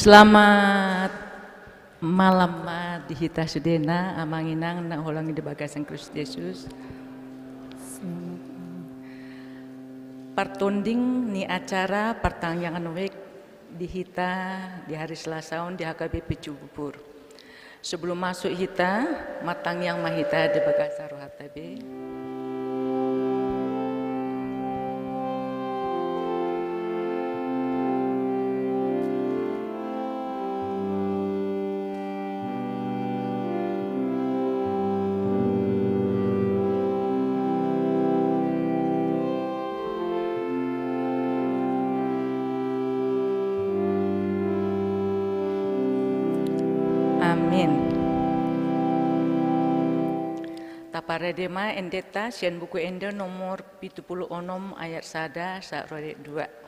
Selamat malam di hita sudena amanginang na holangi di bagasan Kristus Yesus. Partunding ni acara pertanyaan wek di hita di hari Selasaun di HKBP Cibubur. Sebelum masuk hita, matang yang mahita di bagasan rohatabe. Amin. Taparedema endeta sian buku ende nomor 76 ayat sada sak rodek 2.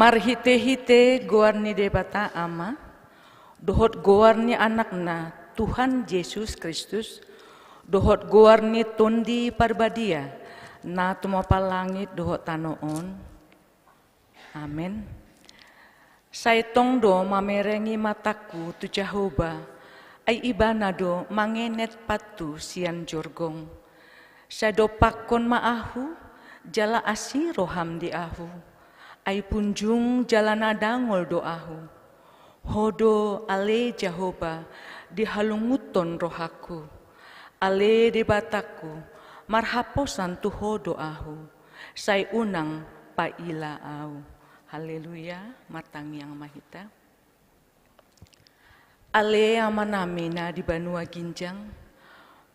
Marhite-hite goarni debata ama, dohot goarni anakna Tuhan Yesus Kristus, dohot goarni tondi parbadia, na tumapal langit dohot tanoon. Amin. Saitong do mamerengi mataku tu Jehovah, ay ibana do mangenet patu sian jorgong. Sado pakon maahu, jala asi roham di ahu. Ay punjung jalana dangol doahu, hodo ale Jehovah dihalunguton rohaku, ale di bataku marhaposan tuho doahu, say unang paila au. Haleluya, matang yang mahita. Ale amanamina di Banua Ginjang,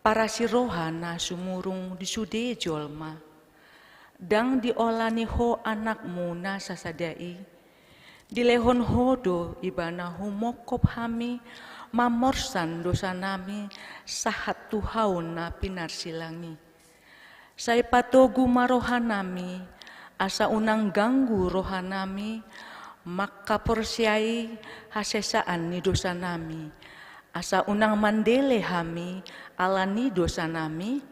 para si rohana sumurung di sude jolma. Dang diolani ho anakmu na sasadai, dilehon hodo ibana humokop hami, mamorsan dosa nami, sahat tuhaun na pinarsilangi. Say patogu marohanami, asa unang ganggu rohanami, makaporsiai hasesaan ni dosa nami, asa unang mandele hami alani dosa nami,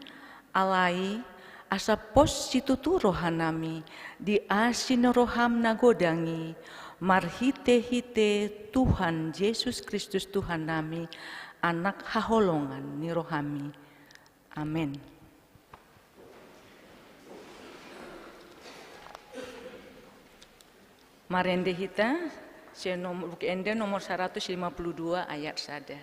alai asa pos situtu rohanami di asin roham nagodangi, marhite-hite Tuhan Yesus Kristus Tuhan nami, anak haholongan ni rohami. Amin. Marende hita, buku ende nomor 152 ayat sada.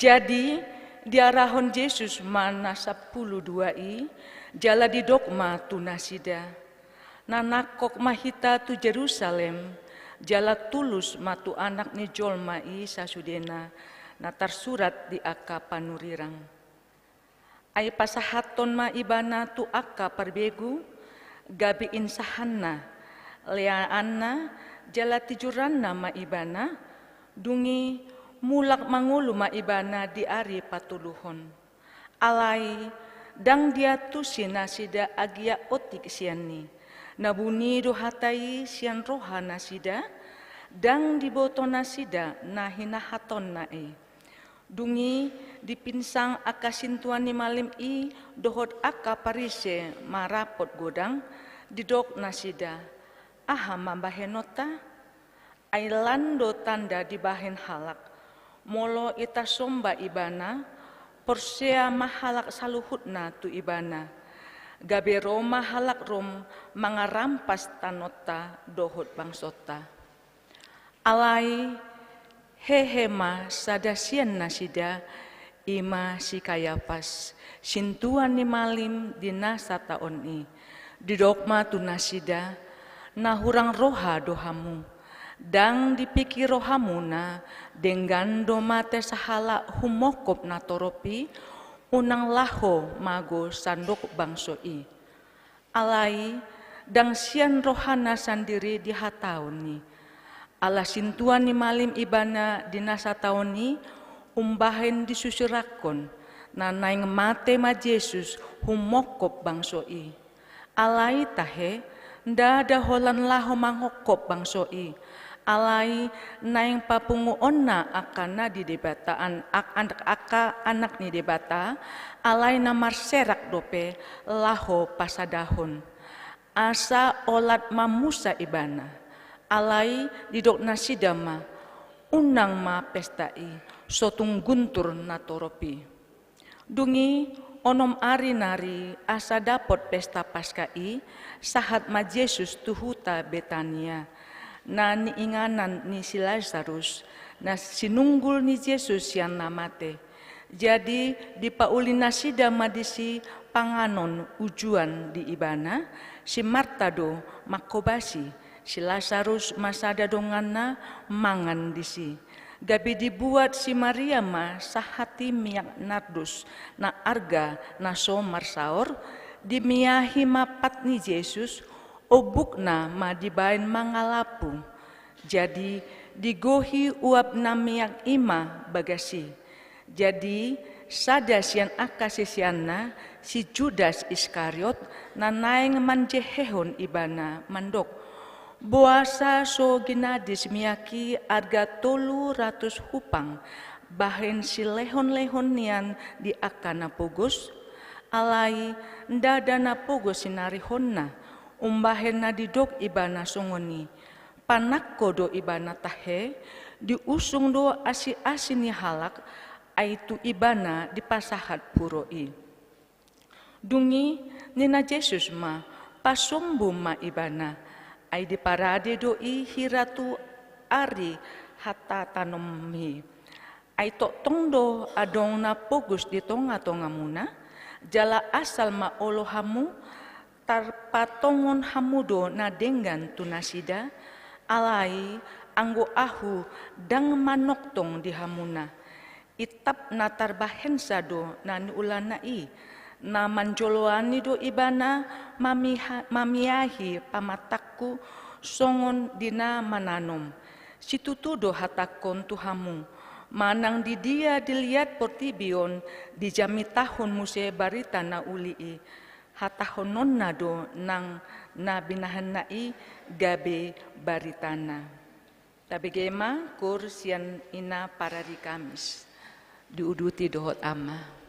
Jadi diarahon Yesus mana 12 jala di dogma tu nasida. Nanakok mahita tu Jerusalem jala tulus matu anak ni jolma sasudena natar surat di aka panurirang. Ay pasahaton ma ibana tu aka parbegu gabi insahanna leaanna jala tijuranna ma ibana dungi mulak mangulu ma ibana di ari patuluhon. Alai dang dia tu sinasida agia otik sianni. Nabuni dohatai sian roha nasida. Dang diboto nasida nahina haton nae. Dungi dipinsang akasintuan ni malim i dohot aka parise marapot godang didok nasida. Aha mambahenota ailando tanda dibahen halak. Molo ita somba ibana, porsea mahalak saluhutna tu ibana. Gabero mahalak rom mangarampas tanota dohot bangsota. Alai hehema sadasian nasida ima si kayapas. Sintuan ni malim dinasa taon i. Didokma tu nasida nahurang roha dohamu. Dang dipikir rohamuna dengan domate sahala humokop na toropi unang laho mago sandok bangsoi. Alai dang sian rohana sandiri di hatauni. Ala sintuan ni malim ibana dinasa tauni umbahen disusurakon na naing mate ma Yesus humokop bangsoi. Alai tahe nda holan laho mangokop bangsoi. Alai naing papunguon na akana di debataan anak ni debata alai na marserak dope laho pasadahon asa olat mamusa ibana alai didok nasidama unang ma pestai sotung guntur na toropi dungi onom ari nari asa dapot pesta paskai sahat ma Yesus tuhuta Betania na niinganan ni si Lazarus na sinunggul ni Yesus yang namate. Jadi dipauli nasida madisi panganon ujuan di ibana si Marta do makobasi si Lazarus masada donganna mangan disi. Gabi dibuat si Maria ma sahati minyak nardus na arga na somar saor dimiahi mapat ni Yesus obukna ma dibain mangalapu. Jadi digohi uap na minyak ima bagasi. Jadi sada sian akasisianna si Judas Iskariot na naeng manjehehon ibana mandok. Buasa so ginadis miyaki arga 300 hupang bahen si lehon-lehon nian di akana pugos alai ndadana pugos sinarihonna umbahen na didok ibana songoni panakko do ibana tahe diusung do asi-asi ni halak aitu ibana di pasahat puroi dungi nina Yesus ma pasumbu ma ibana ai di parade doi hiratu ari hata tanomi ai tok tongdo adong na pogus di tonga-tonga muna jala asal ma olo hamu tarpatongon hamudo na denggan tunasida alai anggo ahu dang manoktong di hamuna itap na tarbahensa do na niulana i na manjoloani do ibana mamiahi pamatakku songon dina mananom situtudo hatakon tuhamu manang di dia dilihat portibion di jami tahun muse barita na ulii hatahonon nado nang na binahan nai gabe baritana tabegema kur sian ina parari Kamis diuduti dohot ama.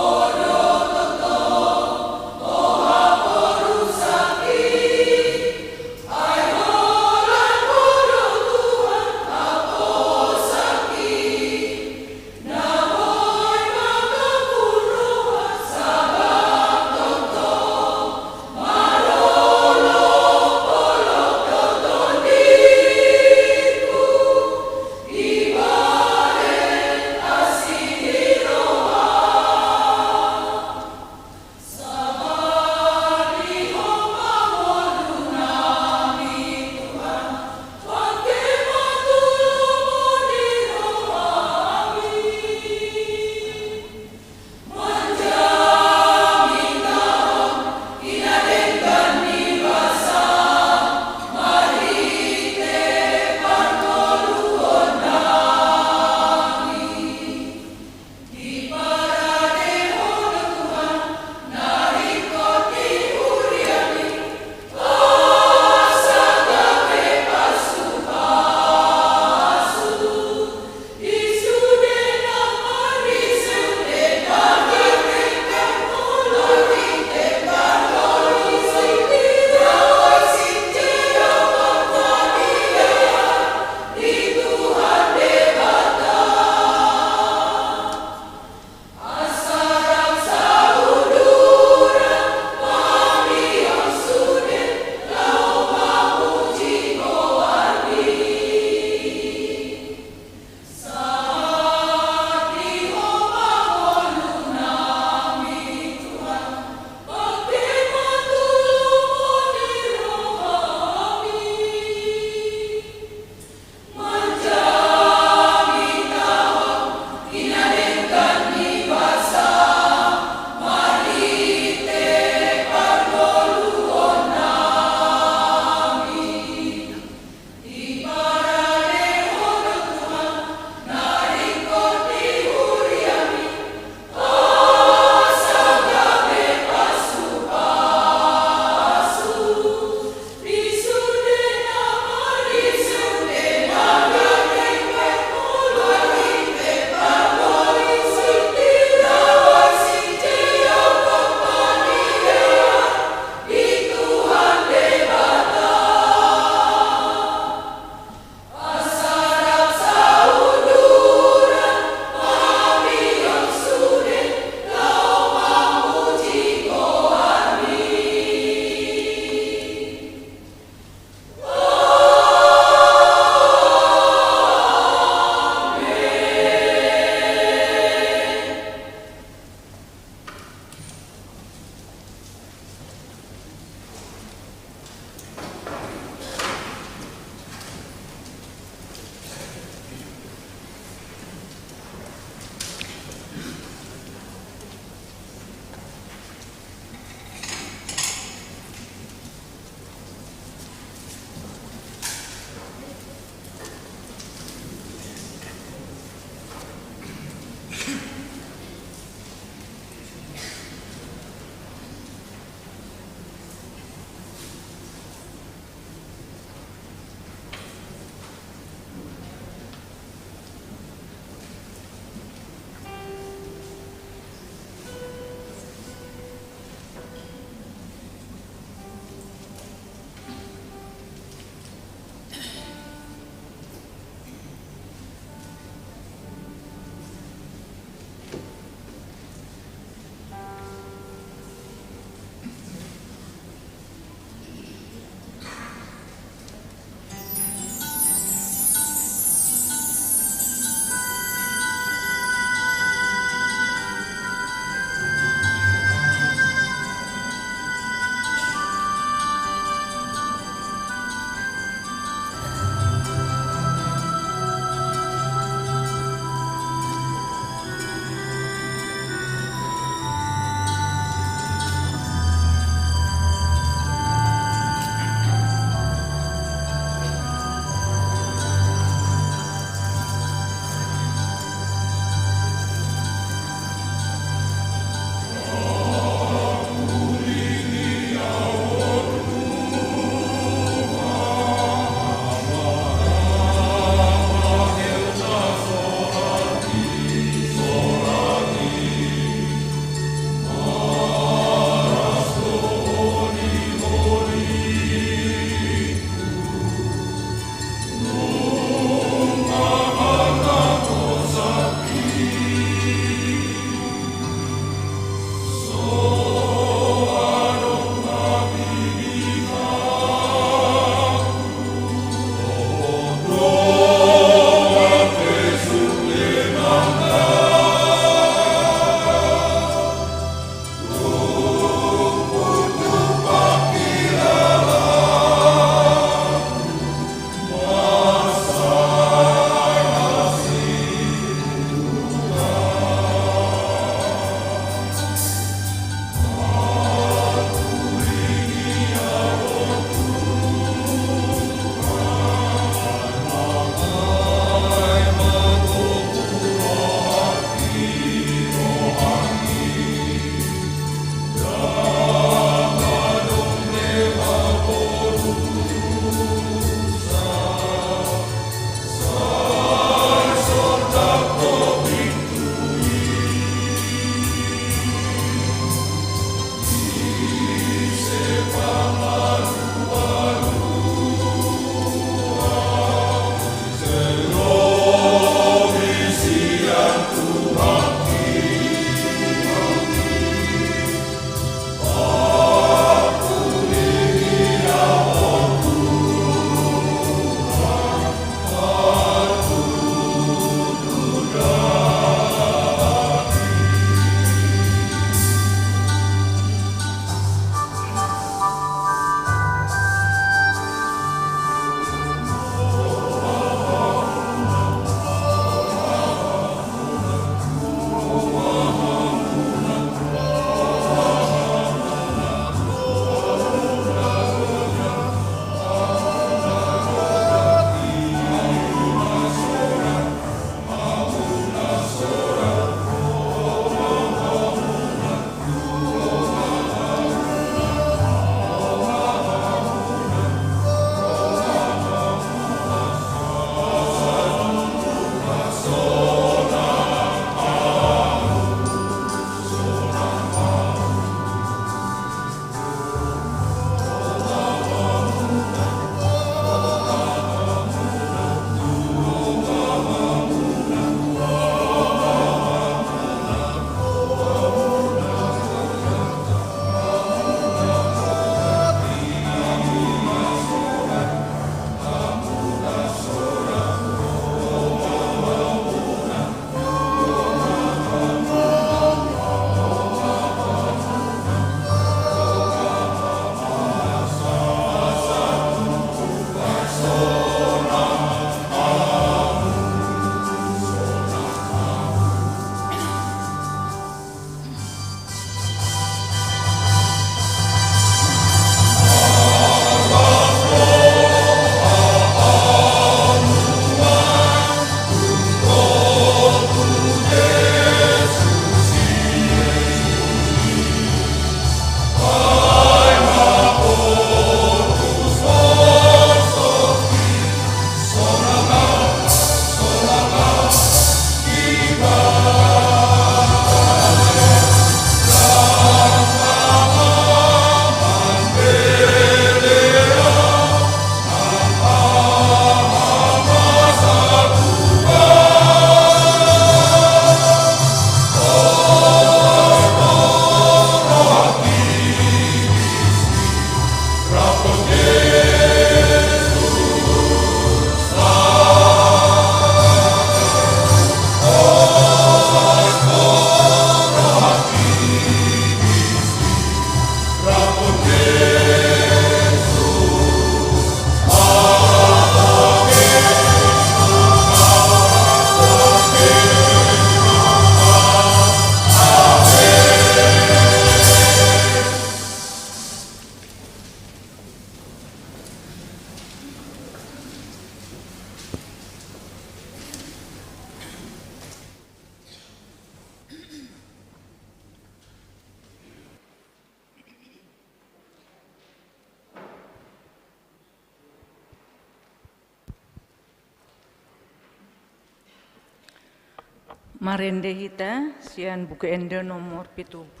Marende hita sian buku ende nomor 70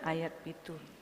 ayat 7.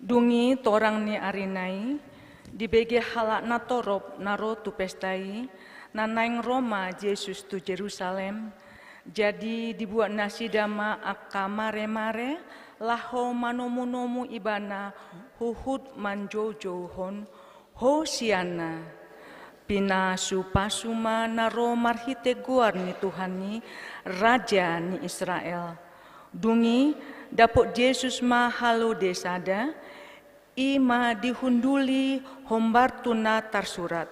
Dungi torang ni arinai dibege halak na torop naro tu pestai na naing Roma Yesus tu Jerusalem jadi dibuat nasi dama akka mare-mare laho manomu-nomu ibana huhud manjojo hon hosiana pina supasuma naro marhite guar ni Tuhan ni Raja ni Israel dungi dapot Yesus ma halo desada ima dihunduli hombar tuna tarsurat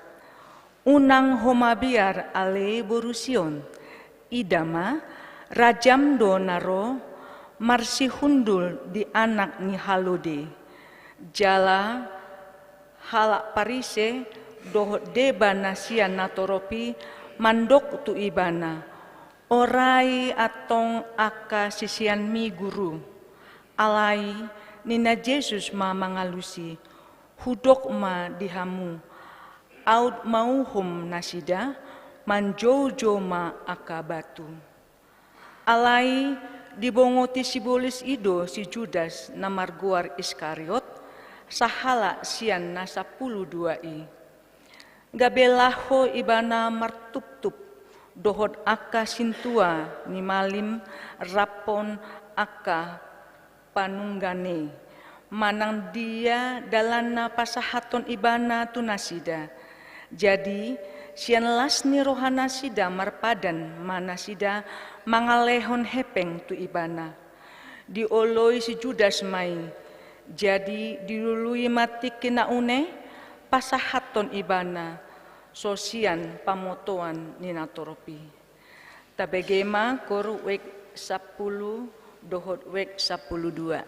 unang homabiar ale borusion idama rajam do naro marsi hundul di anak ni halode jala halak parise doh deba nasian natoropi mandok tu ibana orai atong aka sisian mi guru alai Nina Yesus ma mangalusi, hudok ma dihamu, aud mauhum nasida, manjojo ma akabatu. Alai dibongoti sibolis ido si Judas namar guar Iskariot, sahala sian na 12 Gabelaho ibana martup-tup, dohod aka sintua ni malim rapon aka panunggane manang dia dalana pasahaton ibana tunasida jadi sian lasni rohana sida marpadan manasida mangalehon hepeng tu ibana dioloi si Judas mai jadi dilului mati kina une pasahaton ibana sosian pamotoan ninatoropi tabegema koru wek 10 dohot wek 12.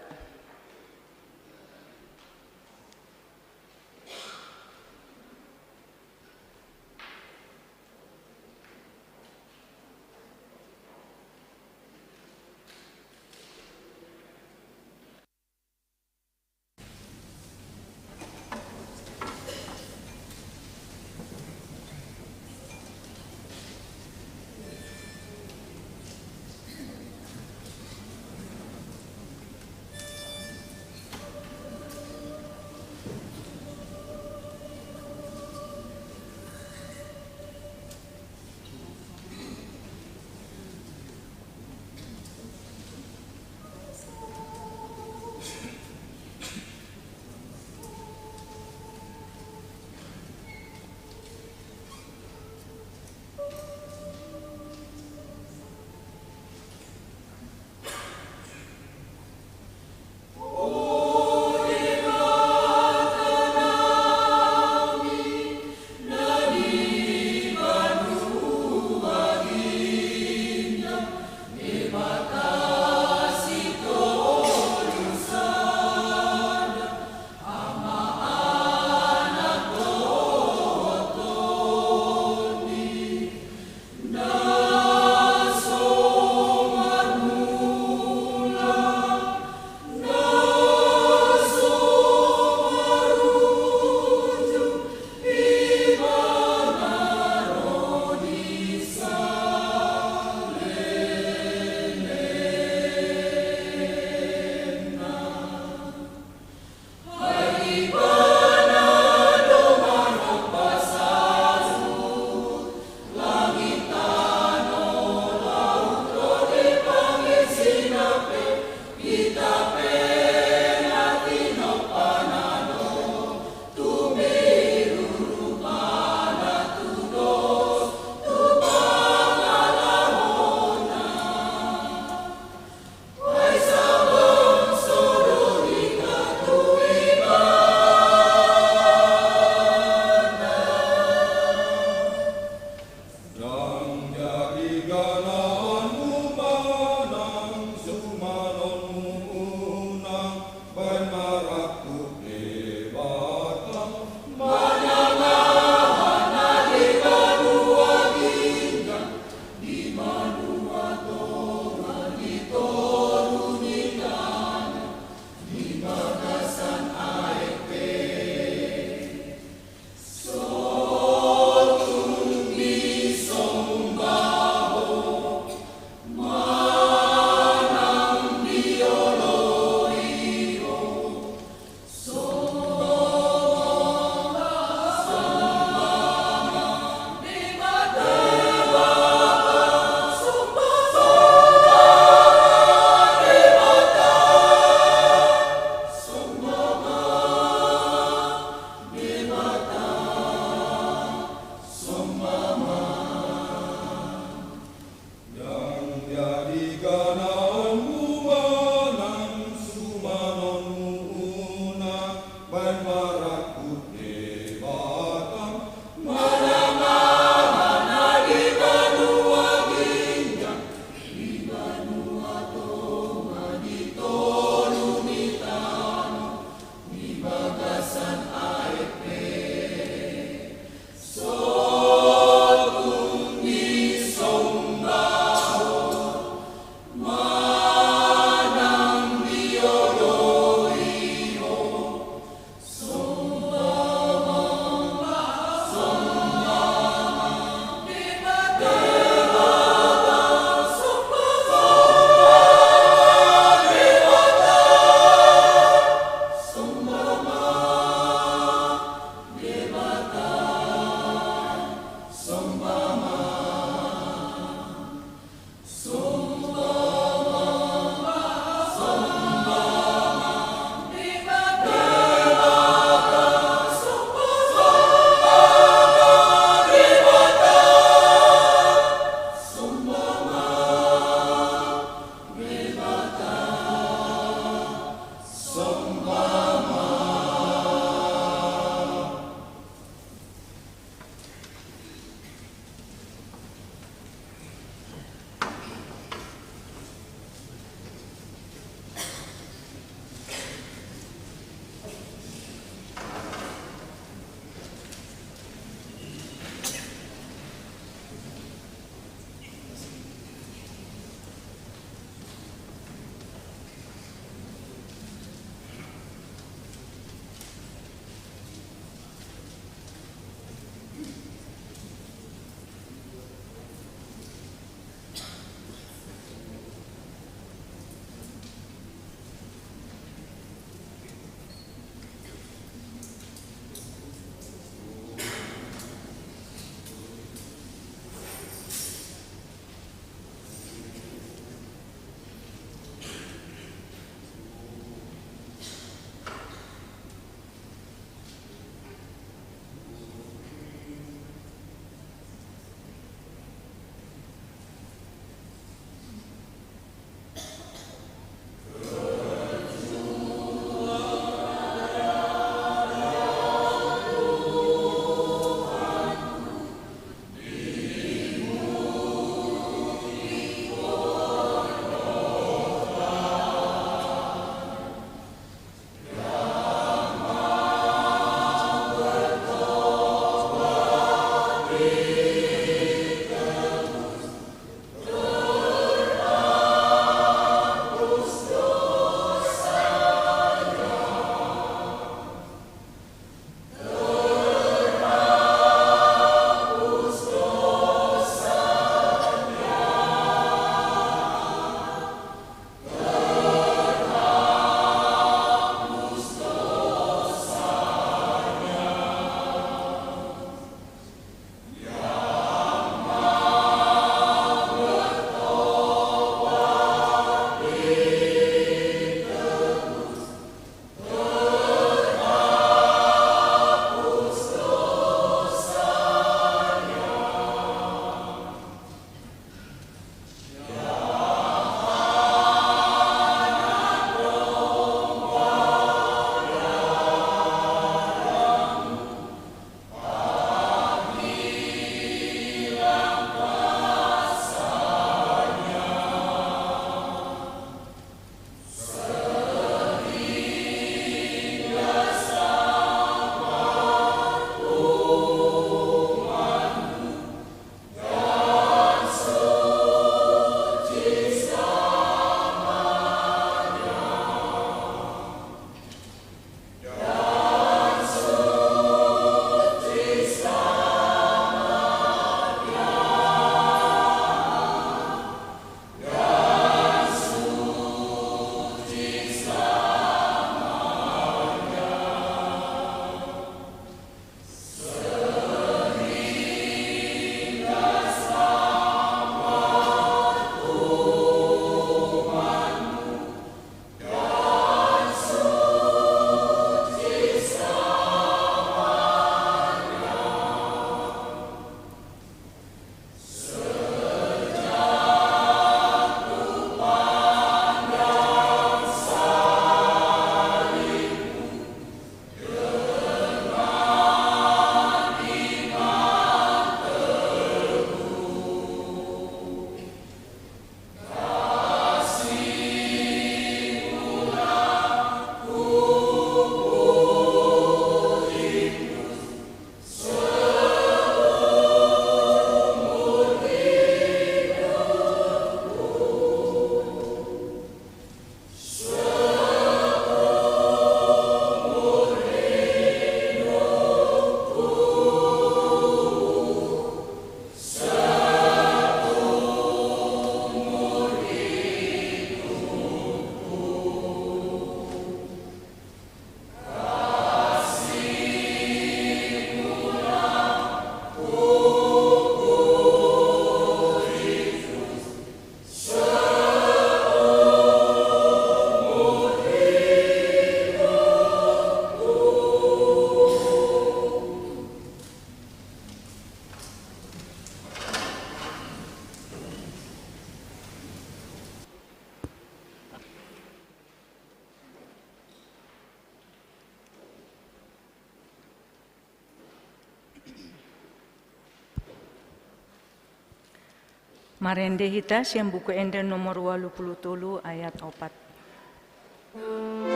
Marende hita siang buku ende nomor 83 ayat 4.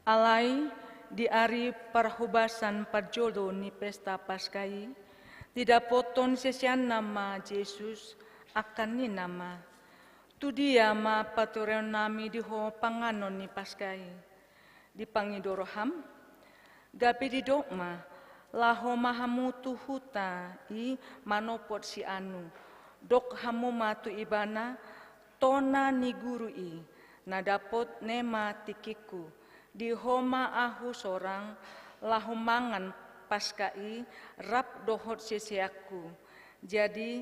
Alai di ari perhubasan parjodo ni pesta paskai, tidak poton sesian nama Yesus akan ni nama. Tu dia ma patureon nami di ho panganon ni paskai. Di pangidoroham, gapi di dokma, laho mahamu tu huta i manopot si anu. Dok hamu matu ibana, tona ni guru i, na dapot nema tikiku. Di homa ahu sorang lahumangan paskai rap dohot sisiaku. Jadi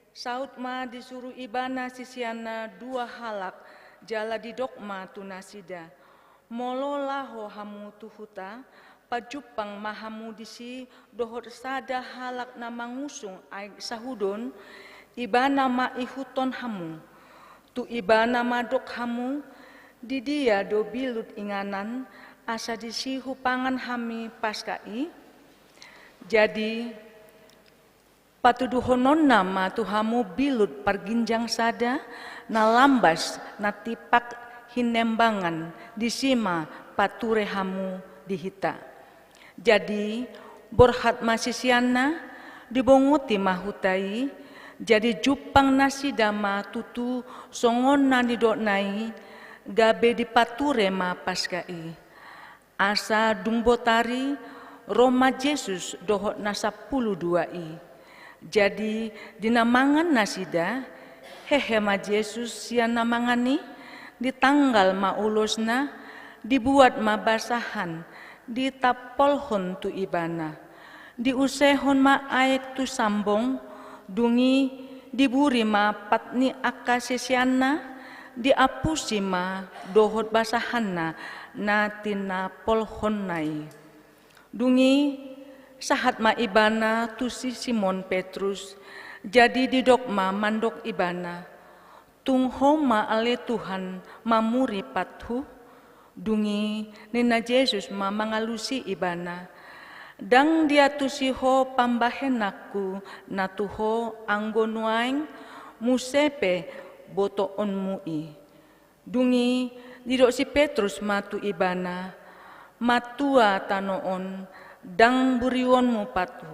saut ma disuruh ibana sisiana 2 halak jala di dokma tunasida. Molo laho hamu tuhuta pajupang mahamu disi dohot sada halak na mangusung ay sahudon ibana ma ihuton hamu. Tu ibana ma dok hamu di dia do bilut inganan asa disihu pangan hami paskai. Jadi patuduhonon nama tuhamu bilut perginjang sada na lambas na tipak hinembangan disima pature hamu dihita. Jadi borhat masisiana dibonguti mahutai jadi jupang nasi dama tutu songon na didoknai gabe di pature ma paskai. Asa dungbotari Roma Yesus dohot na 12 i. Jadi dinamangan nasida hehe ma Yesus sian namangani di tanggal ma ulosna dibuat ma basahan di tapolhon tu ibana. Di usehon ma aek tu sambong dungi diburi ma patni akasesiana di apusima dohot basahanna na tina polhonnai. Dungi sahat ma ibana tusi Simon Petrus jadi didokma mandok ibana. Tunghoma ale Tuhan mamuri pathu. Dungi nina Yesus ma mangalusi ibana. Dang dia tusiho pambahenaku na tuho anggonuaing musepe boto onmu i. Dungi didok si Petrus matu ibana matua tanoon dang buriwonmu patu.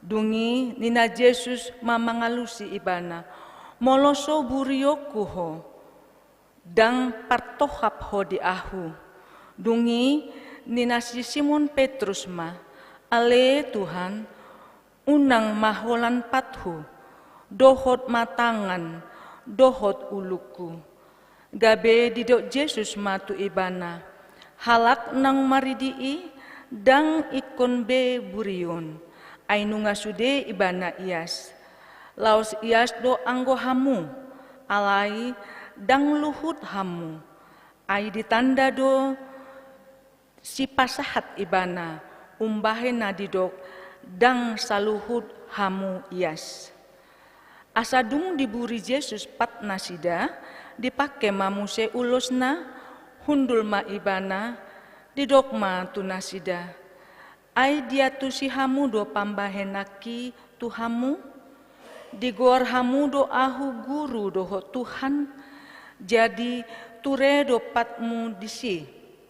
Dungi nina Yesus mamangalusi ibana moloso buriyoku ho dang partohap ho di ahu. Dungi nina si Simon Petrus ma ale Tuhan unang maholan pathu dohot matangan, dohot uluku. Gabe didok Yesus matu ibana, halak nang maridii, dang ikon be burion, ainu ngasude ibana ias. Laos ias do anggo hamu, alai dang luhut hamu, ai ditanda do si pasahat ibana, umbahena didok, dang saluhut hamu ias. Asadung diburi Yesus pat nasida, dipakai mamuse ulusna, hundul ma ibana, didok ma tu nasida. Ai dia tu si hamu do pambahenaki tu hamu, digor hamu do ahu guru do Tuhan, jadi ture do patmu disi,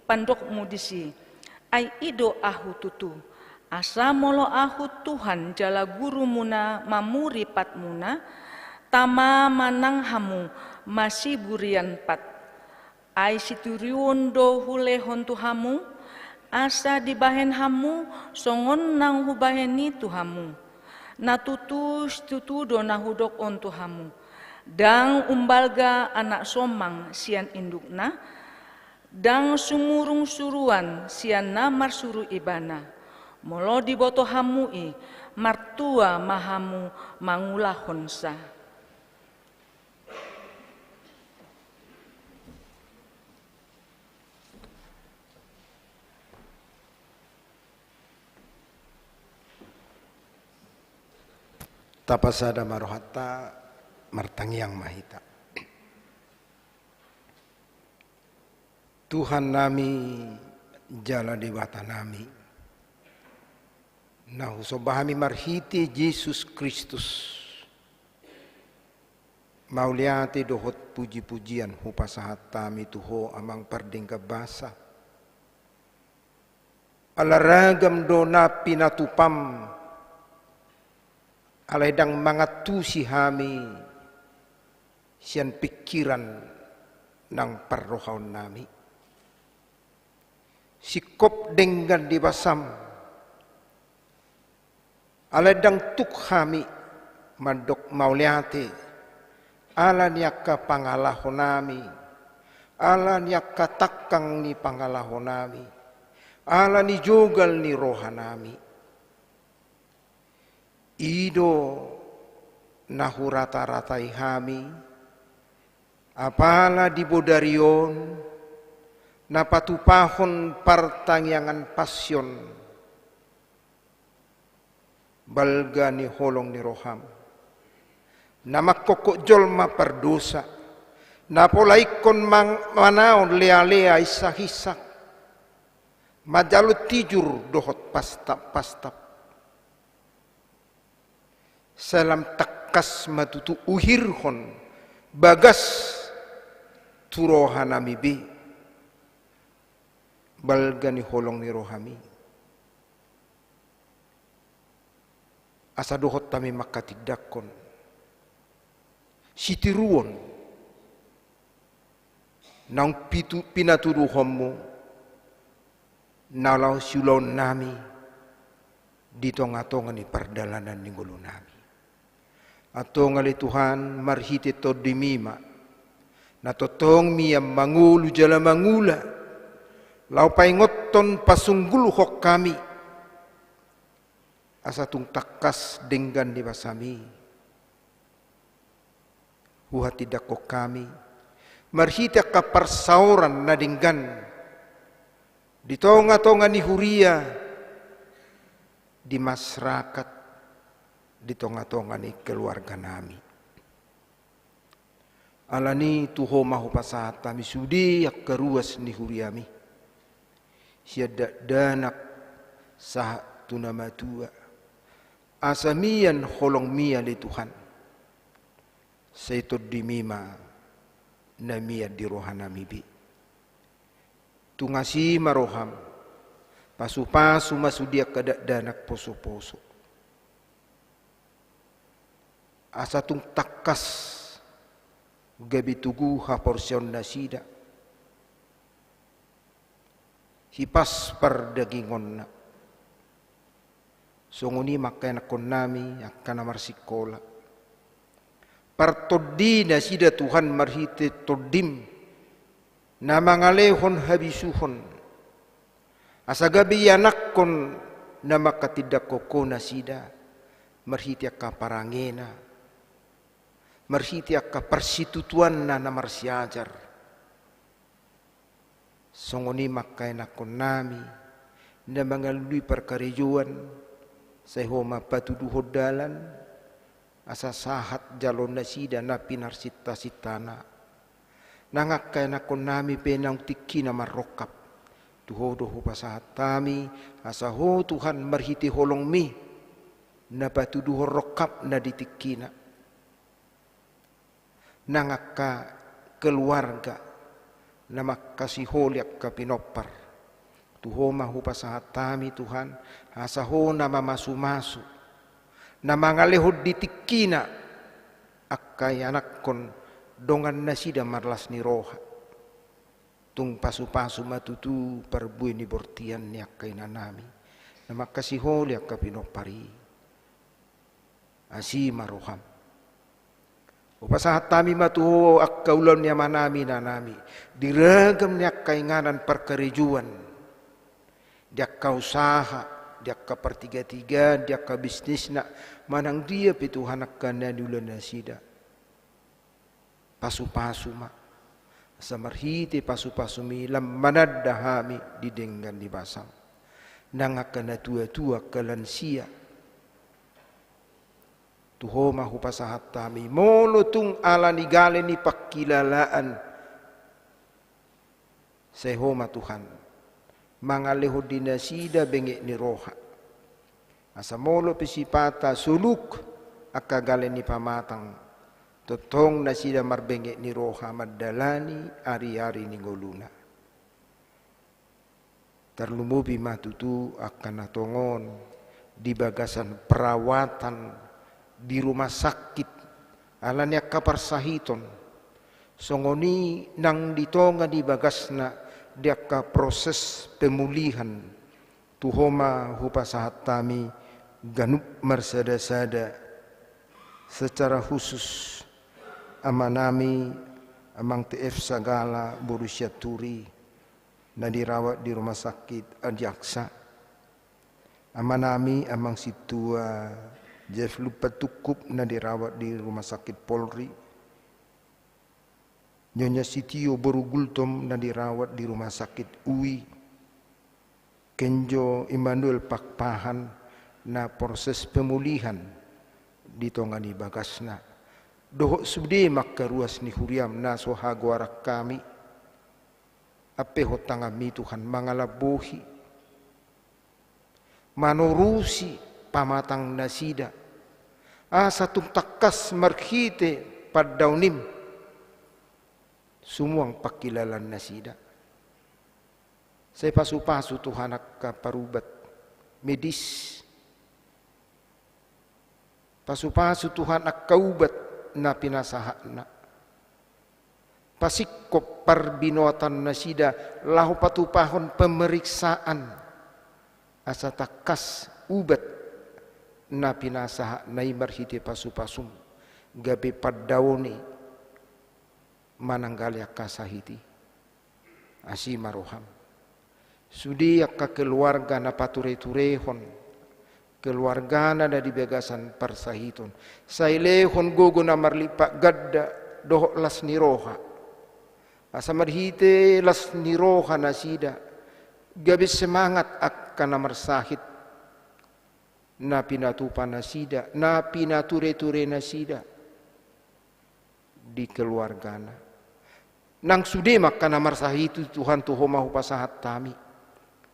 pandokmu disi. Ai ido ahu tutu, asa molo ahu Tuhan jala guru muna mamuri patmuna, tama manang hamu masih burian pat. Ai situriun do hulehon tu hamu, asa dibahen hamu songon nang hubaheni tu hamu. Natutus tutu do nahudok on tu hamu. Dang umbalga anak somang sian indukna, dang sumurung suruan sian namar suru ibana. Molo diboto hamui, martua mahamu mangulahon sa. Tapasada marohata martangiang mahita. Tuhan nami jala dewata nami, nahu sobahami marhiti Yesus Kristus, mauliati dohot puji-pujian hupasahat tami tuho amang parding kabasa, alaragam do napi natupam, alaidang mangatusi hami sian pikiran nang parrohaon nami. Sikop denggan di basam, alaidang tuk hami mandok mauliate, ala niaka pangalahon nami, ala niaka takang ni pangalahon nami, ala ni jogal ni roha nami. Ido nahu rata-ratai hami, apala di bodarion, napatupahon partangyangan pasyon, balga ni holong ni roham, namakokok jolma perdosa, napolaikon manaon lea-lea isak-isak, majalut tijur dohot pastap-pastap, salam takas matutu uhirhon bagas turohanami bi balgani holong ni rohami. Asa dohot tami makatidakon sitiruon nang pinatuduhommu nalau siulon nami di tonga-tonga ni perdalanan ni ngulu nami. Ato ngali Tuhan marhiti to dimima na totong miyam mangulu jala mangula lau paingoton pasunggul hok kami asa tung takas denggan di basami huhati dako kami marhiti ka persauran na denggan di tonga-tonga ni huria di masyarakat, di tonga-tonga ni keluarga nami. Alani tuho mahu pasahat kami sudi yak keruas ni huriami. Siada danak sah tunamatua. Asamian holong mia li Tuhan. Saitod dimima na mia di rohanami bi. Tungasi maroham. Pasu-pasu masudia kadak danak poso-poso. Asa tung takas gabi tugu ha porsion nasida hipas perdagingon na songoni makai nakon nami akan amar sikola partoddi na sida Tuhan marhite toddim na mangalehon habisuhon asagabi yanakkon na makatidak koko na sida marhite akka parangena marhite akka persitutuan na marsiajar songoni makkay nakon nami na mangalui perkarejuan sa homa patuduhod dalan asa sahat jalon na sida na pinarsita sitana nangakay na kon nami penang tiki na marokap tuhodo ho pasahat tami asa ho Tuhan marhiti holong mi na patuduho rokap na ditikina nangaka keluarga na makasiholiak ka pinopar tuho mahu pasahat tami Tuhan asa ho na mamasu-masu na mangalehod ditikina akkay anak kon dongan na sida marlas ni roha tung pasu-pasu matutu perbuin ni bortian ni akkay nanami na makasiholi akka pinopari asi maroham upasahat tami matuho akkaulan ni manami nanami diragam ni akkay nganan perkerejuan di akka usaha dia ka pertiga-tiga, dia ka bisnis nak manang dia pituhan akan na dulan na sida. Pasu-pasu ma. Samarhiti pasu-pasu mi lam manadahami didenggan di basang. Nang akan na tua-tua kalansia. Tuho mahu pasahat tami. Molotung ala nigale ni pakilalaan. Sehoma Tuhan. Mangaleho dinasida bengek ni roha. Asa molo pisipata suluk akagale ni pamatang. Totong nasida marbengek ni roha madalani ari-ari ni ngoluna. Terlumubi matutu akan natongon di bagasan perawatan di rumah sakit alanya kaparsahiton. Songoni nang ditonga di bagasna dia ka proses pemulihan tuhoma hupasahat tami ganup marsada-sada secara khusus amanami amang TF Sagala Borussia Turi na dirawat di rumah sakit Adjaksa amanami amang situa Jeff Lupa Tukup na dirawat di rumah sakit Polri Nyonya Sitio Borugultom na dirawat di rumah sakit UI. Kenjo Immanuel Pakpahan na proses pemulihan ditongani bagasna. Dohok sude makaruas ni huriam na sohagwarak kami. Ape hotangami Tuhan mangalabuhi. Manurusi pamatang nasida. Satung takas marhite padaunim. Sumuang pakilalan nasida. Saya pasu-pasu Tuhan akka parubat medis. Pasu-pasu Tuhan akka ubat na pinasahana. Pasikop parbinotan nasida lahu patupahon pemeriksaan. Asa takas ubat na pinasaha na imarhiti pasu-pasum. Gabi padawni. Mananggali akka sahiti asi maroham sudi akka keluarga na pature-turehon keluarga na di begasan persahiton sailehon gogo na marlipak gadda dohok las niroha asa marhite las niroha nasida gabis semangat akka na marsahit na pinatupa nasida na pinature-ture nasida di keluarga na nang sude maka namar sahitu Tuhan tuho mahu pasahat tami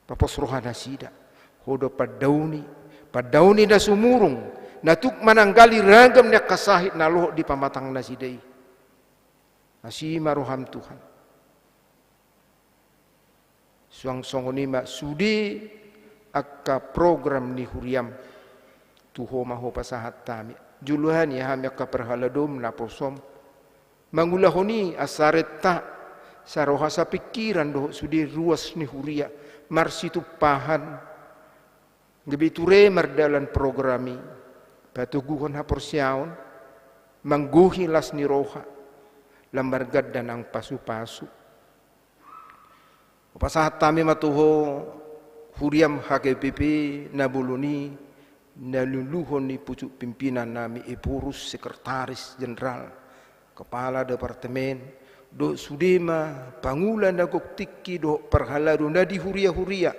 papos rohana sida hodo padauni na sumurung natuk mananggali ragam na kasahit na lohok di pamatang na sidai asi maruham Tuhan suang songonima sude akka program ni huriam tuho mahu pasahat tami juluhan ya ham akka perhaladom na posom mangulahoni asareta saroha sa pikiran doh sudi ruas ni huria marsitu pahan gebiture mardalan programi patuguhon haporsiaon mangguhilas ni roha, lambargad dan ang pasu-pasu. Pasahat tami matuho, huriam HKBP nabuluni, naluluhon ni pucuk pimpinan nami Ipurus, Sekretaris Jenderal, Kepala Departemen, do sudema, pangulan na goktiki do perhalado na di huria-huria.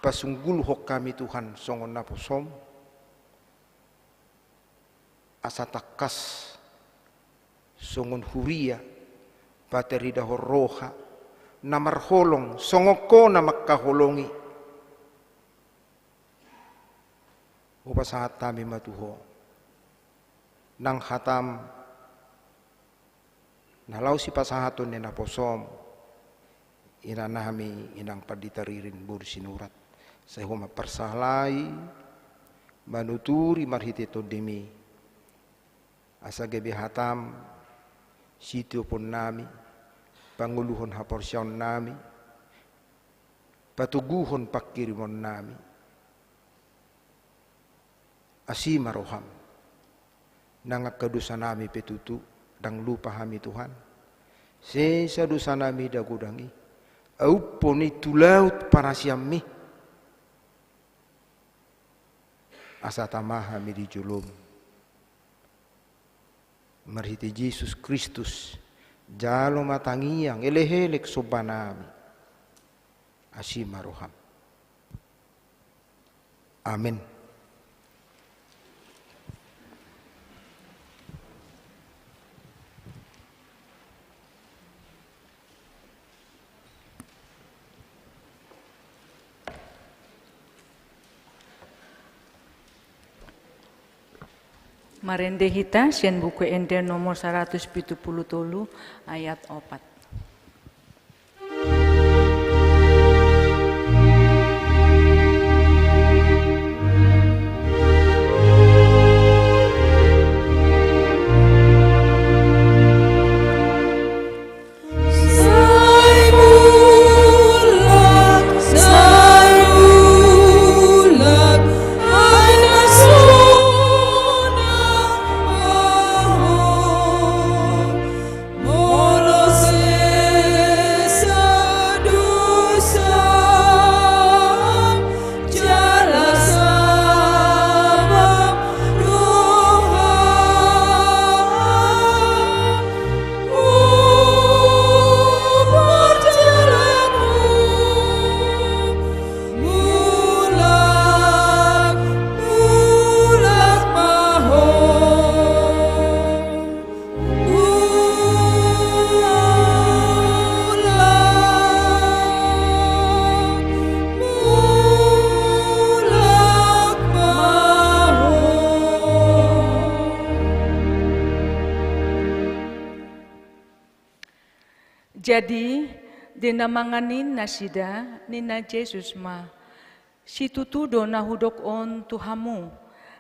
Pasunggul hok kami Tuhan songon naposom, asa takas songon huria, pateri dahor roha, namar holong, songoko na makkaholongi. Upasahat kami matuho, nang hatam, nalau si pasahaton ni naposom, inanami inang paditaririn bursinurat, saya huma persahlai, manuturi marhitito demi, asa gebe hatam, sitio pun nami, panguluhon haporsyaon nami, patuguhon pakirimon nami, asima roham, nangak kedosa nami petutu, dang lupa kami Tuhan, sesa dosa nami dagudangi, auponi tulaut parasiami, asa tamah kami di julum, marhiti Yesus Kristus, jalo matangiyang elehelek sobanami, asima roham. Amin. Marende hita sian buku ende nomor 177 ayat 4. Jadi dinamanganin nasida nina Jesus ma situtudo na hudok on tuhamu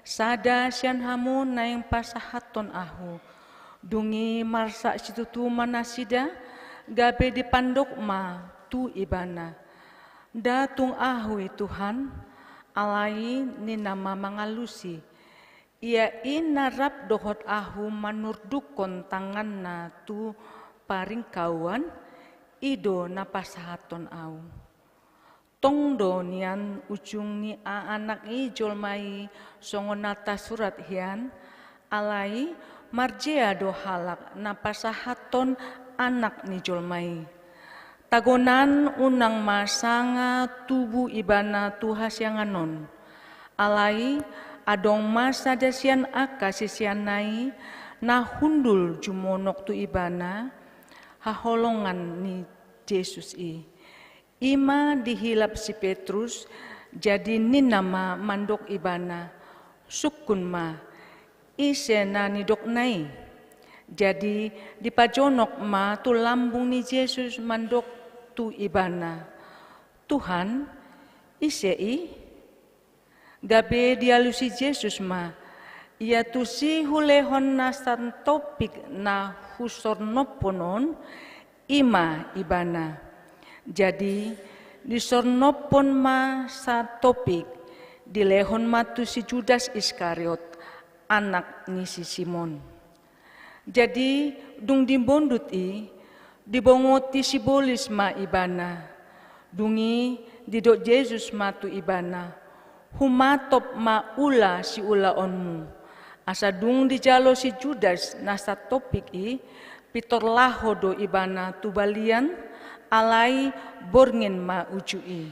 sada sian hamu na yang pasahaton ahu dungi marsa situtu manasida gabe dipandok ma tu ibana datung ahu Tuhan alai nina mangalusi ia inarap dohot ahu manurdukon tangan na tu paring kawan ido napasahaton au tongdo nian ujung ni anak i jolmai songonata surat hian alai marjea do halak napasahaton anak ni jolmai tagonan unang masanga tubuh ibana tuhas yang anon alai adong masa dasian akasisian nai na hundul jumonok tu ibana haholongan ni Yesus ima dihilap si Petrus jadi ninama mandok ibana sukun ma ise na nidok nai jadi dipajonok ma tu lambung ni Yesus mandok tu ibana Tuhan ise gabe dialusi Yesus ma ia tu si hulehon na topik na husornoponon ima ibana. Jadi disornopon ma sa topik dilehon ma tu si Judas Iskariot anak ni si Simon. Jadi dung dibondut dibongoti sibolis ma ibana. Dungi didok Yesus ma tu ibana. Humatop ma ula si ula onmu. Asa dung dijalo si Judas nasa topik pitor laho do ibana tu balian alai borngen ma ujui.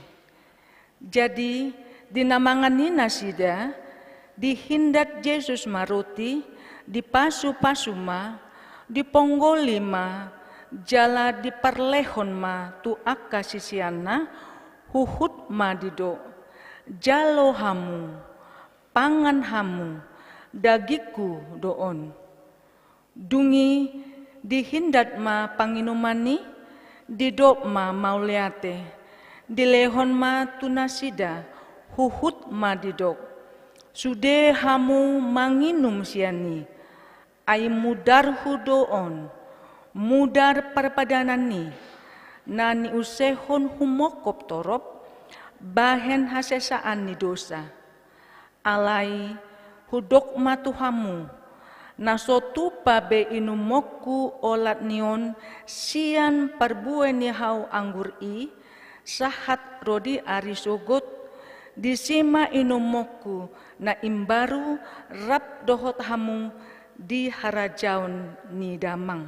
Jadi dinamangan nina sida dihindat Yesus ma roti dipasu-pasu ma diponggoli ma jala diperlehon ma tu akka sisiana huhut ma dido jalo hamu pangan hamu dagiku doon dungi dihindat ma panginumani didok ma mauliate dilehon ma tunasida huhut ma didok sude hamu manginum siani ai mudar hudoon mudar perpadanani nani usehon humokop torop bahen hasesaan ni dosa alai hudok matuhamu nasotu pabe inumoku olat nion sian perbue ni hau anggur sahat rodi arisogot disima inumoku na imbaru rap dohot hamu di harajaun ni damang.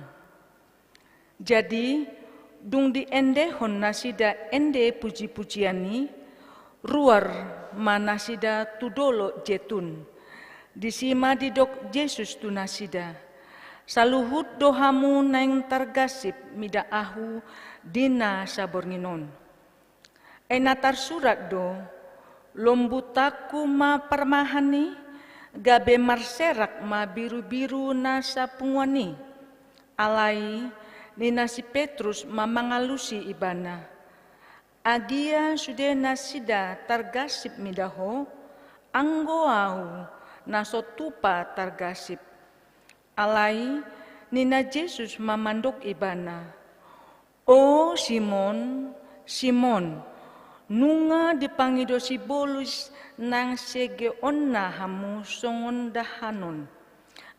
Jadi dung di endehon nasida ende puji-pujiani ruar manasida tudolo jetun disima didok Yesus tu nasida saluhut dohamu neng targasip mida ahu dina sabornginon enatar surat do lombutaku ma permahani gabe marserak ma biru-biru nasa pungwani alai nina si Petrus ma mangalusi ibana agia sude nasida targasip midaho anggo au naso tupa targasip alai nina Yesus ma mandok ibana o Simon Simon nunga dipangido si bolus nang sege onna hamu songon dahanon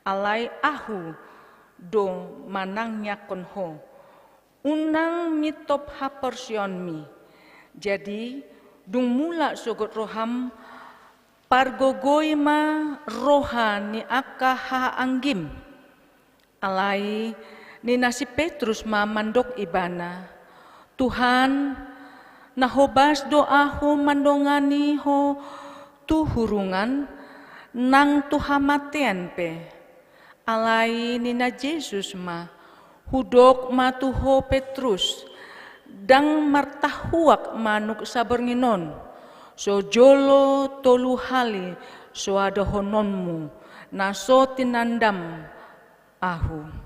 alai ahu do manang nyakon ho unang mitop haporsion mi jadi dung mula sogot roham pargogoi ma roha ni akka ha anggim alai ni nasi Petrus ma mandok ibana Tuhan nahobas doahu mandongani ho tu hurungan nang tuhamatian pe alai nina Yesus ma hudok ma tuho Petrus dang martahuak manuk sabornginon so jolo tolu hali so ada hononmu naso tinandam ahu.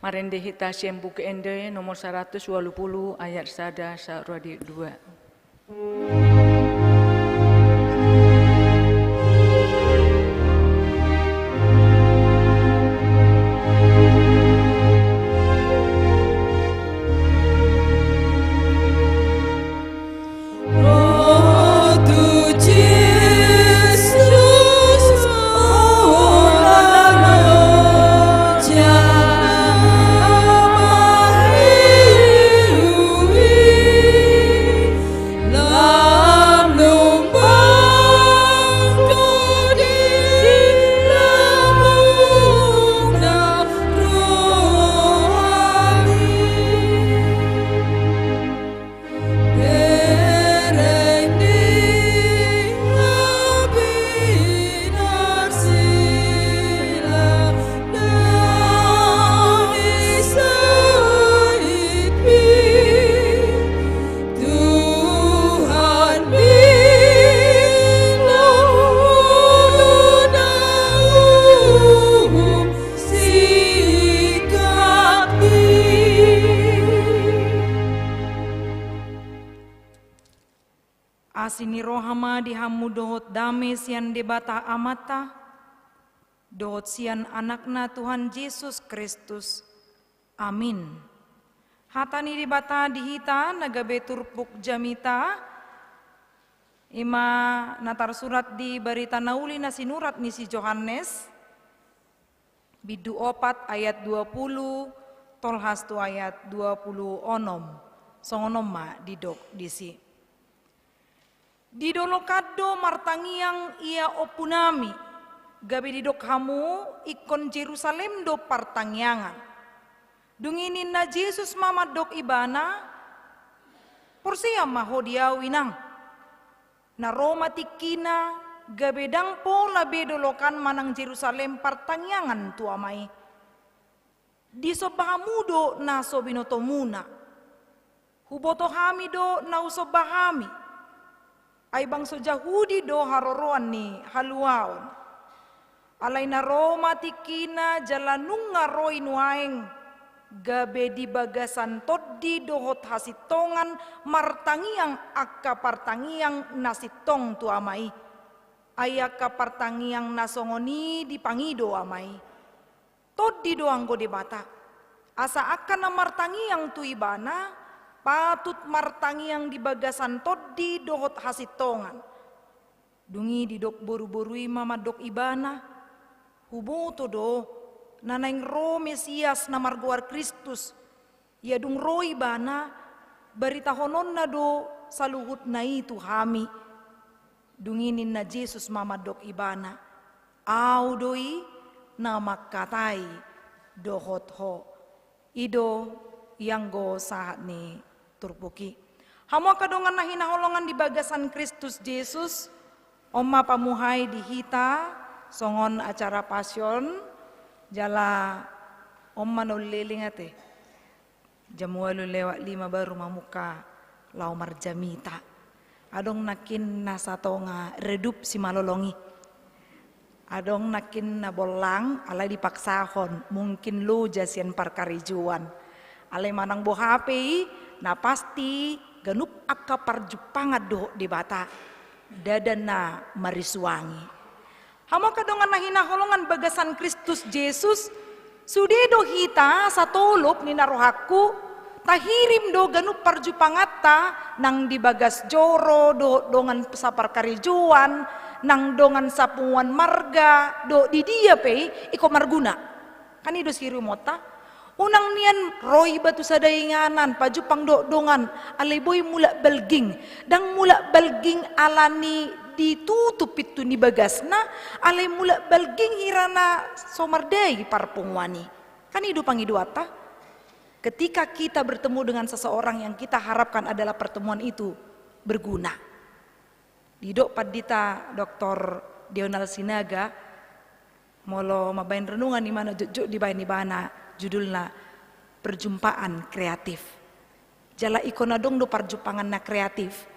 Marende hita sembu ke ende nomor 120 ayat 1 sarwadi 2. Asini rohama dihamu dohot dame sian debata amata, dohot sian anakna Tuhan Yesus Kristus. Amin. Hatani dibata dihita nagabe turpuk jamita, Ima natar surat di berita nauli na sinurat ni si Johannes bidu 4 ayat 20 tolhas tu ayat 20 onom songonom ma didok disi. Didolo kado martangiang ia opunami gabe didok hamu ikon Jerusalem do partangyangan. Dunginin na Jesus mamadok ibana porsiya mahodiaw inang. Na Roma tikina gabedang po labe dolokan manang Jerusalem partangyangan tu amai. Di sobahamudo na sobinotomuna. Huboto hami do na usobahami. Ay bangso Jahudi do haroroan ni haluaon. Alay na Roma tikina jalanung ngaroy nuaeng. Gabe di bagasan toddi dohot hasitongan martangiang akka partangiang nasitong tu amai. Ayaka partangiang nasongoni di pangido amai. Toddi doang go debata. Asa akan na martangiang tu ibana patut martangiang di bagasan toddi dohot hasitongan. Dungi didok boru-borui mamadok ibana. Huboto do nanaing ro Mesias na margoar Kristus, ya dung roi bana, berita honon na do saluhut na itu hami. Dunginin na Jesus mamadok ibana, au doi na makatai dohot ho. Ido yang go sahat ni turpuki. Hamo kadongan na hinaholongan di bagasan Kristus Jesus, oma pamuhay di hita, songon acara pasyon, jala om manuliling ate jam 8 lewat 5 baru mamuka lau marjamita adong nakin na satonga redup si malolongi adong nakin na bolang alay dipaksahon mungkin lo jasian parkarijuan alay manang bohape na pasti ganup akka parjupangat do di bata dadan na marisuangi. Hamo kadongan na hinaholongan bagasan Kristus Jesus, sudedo hita sa tolop ni narohaku, tahirim do ganup parjupangata nang dibagas joro do dongan sa parkarijuan, nang dongan sa punguan marga do di dia pe iko marguna. Kanido si rumota, unang niyan roy batu sa dainganan pajupang do dongan alay boy mula balging, dang mula balging alani ditutup itu ni bagasna alay mula balging hirana somarday parpungwani kan hidup pangiduata ketika kita bertemu dengan seseorang yang kita harapkan adalah pertemuan itu berguna. Didok padita Dr. Dional Sinaga molo mabain renungan di mana jujuk di bain ibana judulna perjumpaan kreatif. Jala ikona dong do perjumpangan na kreatif.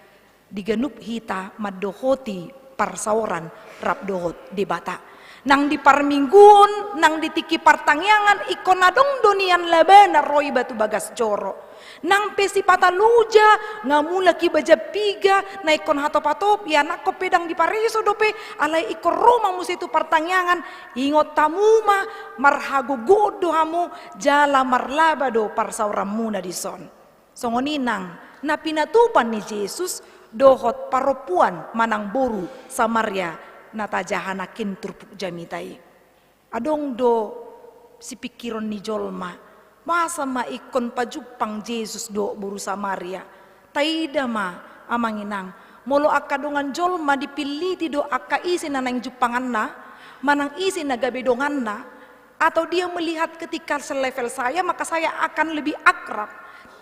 Diganup hita madohoti parsaoran rap dohot debata nang di parmingguon nang ditiki partangyangan ikon nadong donian labana roy batu bagas joro nang pesi pataluja ngamula ki baja piga na ikon hatop-hatop ya nakko pedang di pariso dope alay ikon roma musitu partangyangan ingot tamuma marhago godo hamu jala marlaba do parsaoran muna dison songoninang na pinatupan ni Jesus dohot paropuan manang boru Samaria natajahanakin turpuk jamitai. Adong do si pikiron ni jolma masa maikon pajupang Jesus do boru Samaria. Taida ma amanginang molo akadongan jolma dipilih do akka isi nanang jupangan na manang isi nagabedongan na atau dia melihat ketika selevel saya maka saya akan lebih akrab.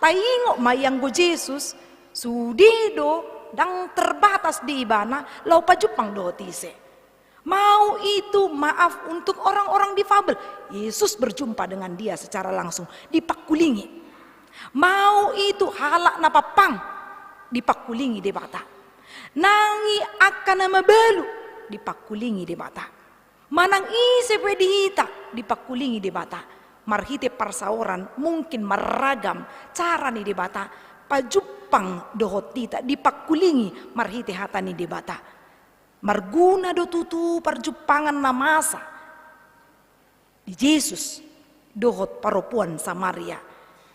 Taingok mayang go Jesus sudido dang terbatas di ibana lau pajupang dotise. Mau itu maaf untuk orang-orang difabel. Yesus berjumpa dengan dia secara langsung dipakulingi. Mau itu halak napapang dipakulingi di bata. Nangi akan nama balu dipakulingi di bata. Manang ise pedihita dipakulingi di bata. Marhite parsaoran mungkin meragam cara ni di bata. Pajupang dohot tita dipakulingi marhite hatani di bata. Marguna do tutu parjupangan na masa di Yesus dohot paropuan Samaria.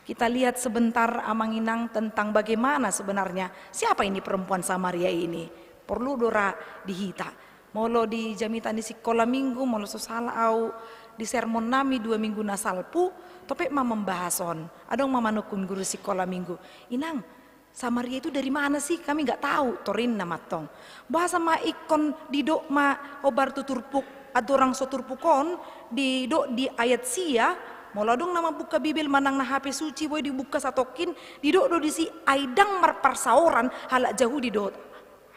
Kita lihat sebentar amanginang tentang bagaimana sebenarnya siapa ini perempuan Samaria ini. perlu dora dihita. Molo di jamitan di sekolah minggu, molo sosala au di sermon nami 2 minggu nasalpu, topek ma membahason. Adong mama nukun guru sekolah minggu. Inang, Samaria itu dari mana sih? Kami nggak tahu. Torin nama tong. Bahasa ma ikon di dok ma obar tuturpuk atau orang soturpukon di dok di ayat sia. Molo dong nama buka Bibil manang na HP suci boy dibuka satokin di dok do di si aidang marparsaoran halak jauh di dok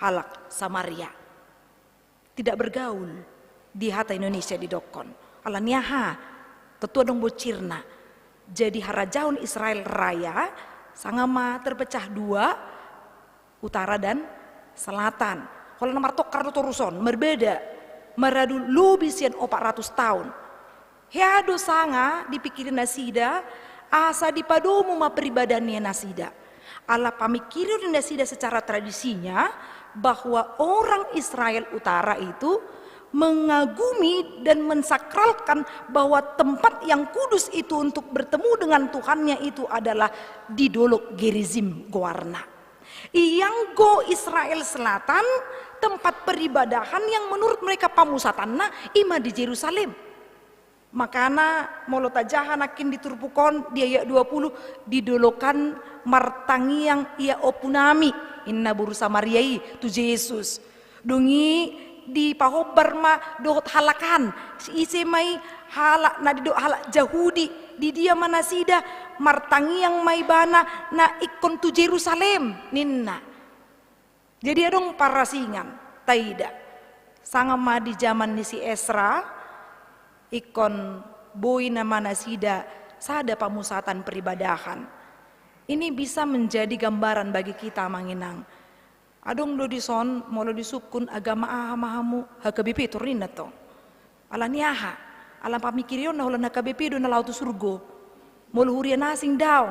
halak Samaria. Tidak bergaul di hata Indonesia di dokon. Alaniaha tetua dong bocirna. Jadi harajaun Israel raya sangama terpecah 2 utara dan selatan. Kalau nomor tokar toruson berbeda. Meradu lubisian 400 tahun. Heado sanga dipikirin nasida asa dipadomu ma peribadannya nasida. Ala pamikirin nasida secara tradisinya bahwa orang Israel Utara itu mengagumi dan mensakralkan bahwa tempat yang kudus itu untuk bertemu dengan Tuhannya itu adalah di Dolok Gerizim Goarna. Yang go Israel Selatan tempat peribadahan yang menurut mereka pamusatanna ima di Yerusalem. Makana molota jahanakin diturpukon di ayat 20 didolokan martangi yang ia opunami inna buru Samariai tu Yesus dungi di pahobar ma dohot halakan si ise mai halak na di do halak Jahudi di dia manasida martangi yang mai bana na ikon tu Yerusalem ninna. Jadi adong parasingan taida sangama di zaman ni si Esra ikon boy nama nasida sada pamusatan peribadahan. Ini bisa menjadi gambaran bagi kita manginang. Adong do dison molo disukun agama ahamahamu HKBP turin to. Ala niaha, ala pamikirion na holan HKBP do na lautu surgo. Molo hurian asing daw.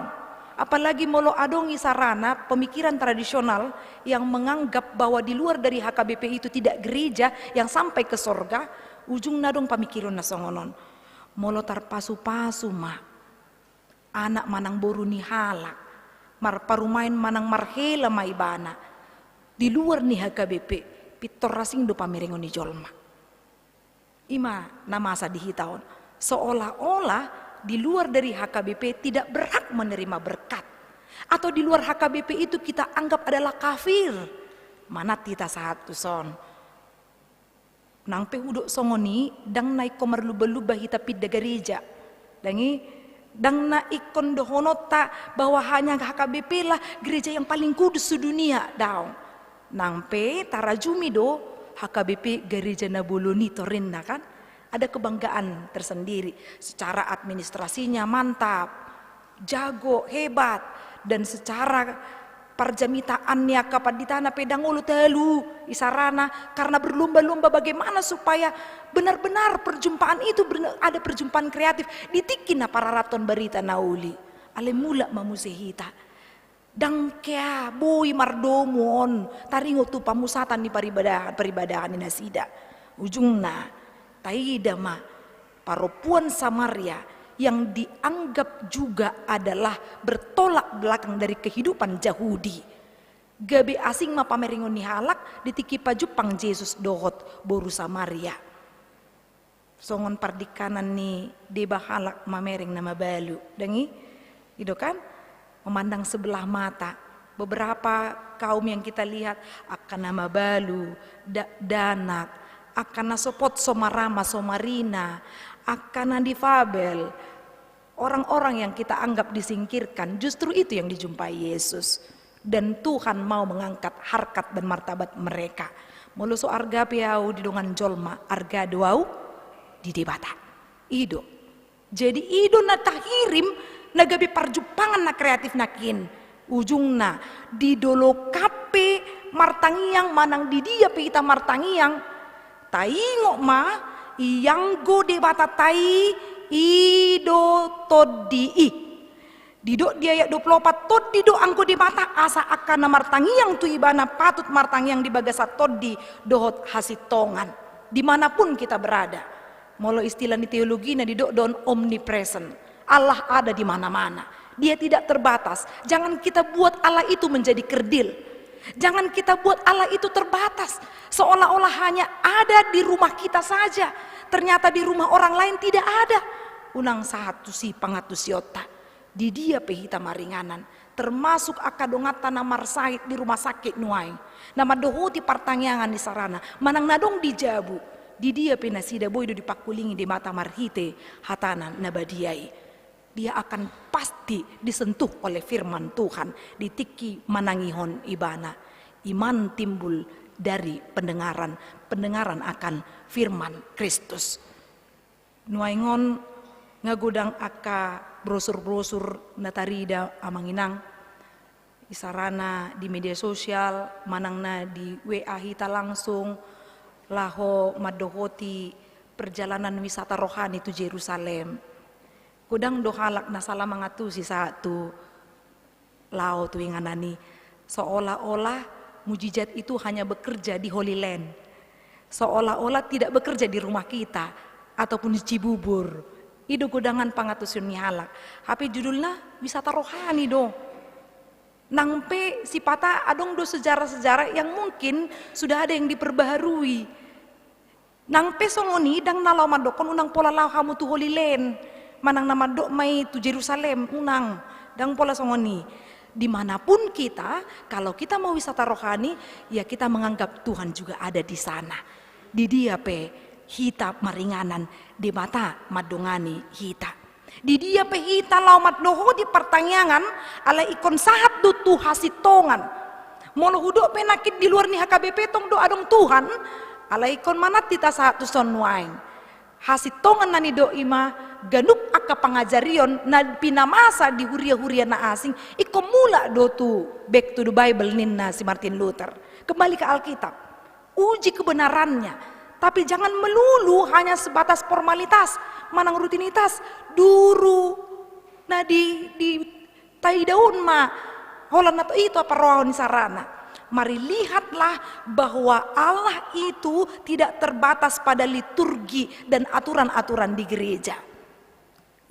Apalagi molo adong isarana pemikiran tradisional yang menganggap bahwa di luar dari HKBP itu tidak gereja yang sampai ke sorga, ujung nadong pamikiron na songonon. Molo tarpasu-pasu ma. Anak manang boru ni halak. Marparumain manang marhela maibana. Di luar ni HKBP, pitor rasing do pamiringon ni jolma. Ima namasa dihitaon. Seolah-olah di luar dari HKBP tidak berhak menerima berkat. Atau di luar HKBP itu kita anggap adalah kafir. Mana tita satu son. Nang pehudok songoni, dang naik komar luba-luba hita pidda gereja. Dangi dang na ikon dohonota bahwa hanya HKBP lah gereja yang paling kudus di dunia daun. Nampe tarajumi do HKBP gereja Nabuloni Torinna kan ada kebanggaan tersendiri secara administrasinya mantap, jago, hebat dan secara parjamitaannya kapan di tanah pedang ulu telu isarana karena berlomba-lomba bagaimana supaya benar-benar perjumpaan itu ada perjumpaan kreatif ditikin para raton berita nauli ale mula mamusehita dang kea boy mardomon taringo tu pamusatan di peribadahan ni nasida ujungna taida ma paropuan Samaria yang dianggap juga adalah bertolak belakang dari kehidupan Yahudi. Gabe asing ma pameringon ni halak ditiki pajupang Yesus dohot boru Samaria. Songon pardikanan ni deba halak mamering nama balu. Dangi, itu kan memandang sebelah mata. Beberapa kaum yang kita lihat akan nama balu, danak, akan nasopot somarama somarina, akan difabel. Orang-orang yang kita anggap disingkirkan justru itu yang dijumpai Yesus. Dan Tuhan mau mengangkat harkat dan martabat mereka. Muluso arga piau di dongan jolma, arga doau di debata. Ido. Jadi ido na tahirim nagabi parjupangan na kreatif nakin. Ujungna di dolo kape martangiang manang di dia pita martangiang. Taingok ma iyang go debata tai ido todi didok di ayat 24 tod didok angko di mata asa akan martangiang tu ibana patut martangiang di bagasa todi dohot hasitongan dimanapun kita berada. Molo istilah di teologi na didok don omnipresent. Allah ada di mana-mana. Dia tidak terbatas. Jangan kita buat Allah itu menjadi kerdil. Jangan kita buat Allah itu terbatas, seolah-olah hanya ada di rumah kita saja. Ternyata di rumah orang lain tidak ada. Unang satu si pangatu siota. Di dia pehita maringanan. Termasuk akadongata namar sahid di rumah sakit nuai. Nama dohoti pertanyaan di sarana. Manang nadong di jabu. Di dia penasida boydo dipakulingi di mata marhite hatanan nabadiai. Dia akan pasti disentuh oleh firman Tuhan. Ditiki manangihon ibana. Iman timbul dari pendengaran akan firman Kristus. Nuaingon ngagudang aka brosur-brosur natarida amanginang. Isarana di media sosial, manangna di WA hita langsung, laho madohoti perjalanan wisata rohani tu Yerusalem. Kudang dohalak na salah mangatu si satu lao tu inganani, seolah-olah mujizat itu hanya bekerja di Holy Land, seolah-olah tidak bekerja di rumah kita ataupun di Cibubur. Itu gudangan pangatusun mihalak. Tapi judulnya wisata rohani do. Nangpe si pata adong do sejarah-sejarah yang mungkin sudah ada yang diperbaharui. Nangpe songoni dang nalau madokon unang pola lau hamu tu Holy Land. Manang nama dok mai tu Yerusalem unang dang pola songoni. Dimanapun kita, kalau kita mau wisata rohani, ya kita menganggap Tuhan juga ada di sana. Di dia pe hita maringanan di mata madongani hita. Di dia pe hita laumat doho di pertanyaan ala ikon sahat do tu hasitongan. Molo hudok penakit di luar ni HKBP tong do adong Tuhan, ala ikon manat tita sahat tu sonwain. Hasitongan nani do ima ganup aka pangajarion na pinamasa di huria-huria na asing iko mula do tu back to the Bible ninna si Martin Luther. Kembali ke Alkitab. Uji kebenarannya. Tapi jangan melulu hanya sebatas formalitas, manang rutinitas. Duru nah di tai daun ma holan atau itu apa rohani sarana. Mari lihatlah bahwa Allah itu tidak terbatas pada liturgi dan aturan-aturan di gereja.